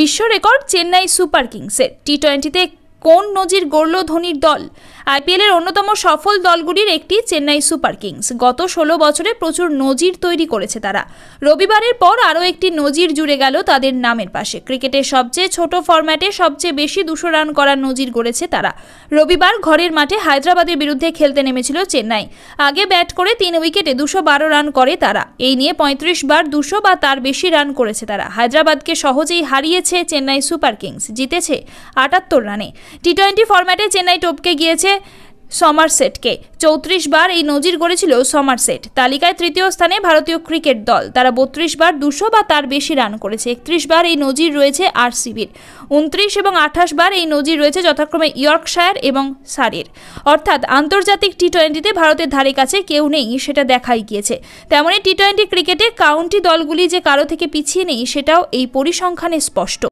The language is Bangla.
বিশ্ব রেকর্ড চেন্নাই সুপার কিংসের। টি-20তে কোন নজির গড়ল ধোনির দল? আইপিএলের অন্যতম সফল দলগুলির একটি চেন্নাই সুপার কিংস। গত 16 বছরে প্রচুর নজির তৈরি করেছে তারা। রবিবারের পর আরও একটি নজির জুড়ে গেল তাদের নামের পাশে। ক্রিকেটের সবচেয়ে ছোট ফরম্যাটে সবচেয়ে বেশি 200 রান করার নজির গড়েছে তারা। রবিবার ঘরের মাঠে হায়দ্রাবাদের বিরুদ্ধে খেলতে নেমেছিল চেন্নাই। আগে ব্যাট করে 3 উইকেটে 212 রান করে তারা। এই নিয়ে 35 বার 200 বা তার বেশি রান করেছে তারা। হায়দ্রাবাদকে সহজেই হারিয়েছে চেন্নাই সুপার কিংস, জিতেছে 78 রানে। টি-20 ফরম্যাটে চেন্নাই টপকে গিয়েছে সমারসেটকে। 34 বার এই নজির গড়েছিল সমারসেট। তালিকায় তৃতীয় স্থানে ভারতীয় ক্রিকেট দল, তারা 32 বার 200 বা তার বেশি রান করেছে। 31 বার এই নজির রয়েছে আরসিবির। 29 এবং 28 বার এই নজির রয়েছে যথাক্রমে ইয়র্কশায়ার এবং সারের। অর্থাৎ আন্তর্জাতিক টি-20তে ভারতের ধারে কাছে কেউ নেই, সেটা দেখাই গিয়েছে। তেমনি টি-20 ক্রিকেটে কাউন্টি দলগুলি যে কারো থেকে পিছিয়ে নেই, সেটাও এই পরিসংখ্যানে স্পষ্ট।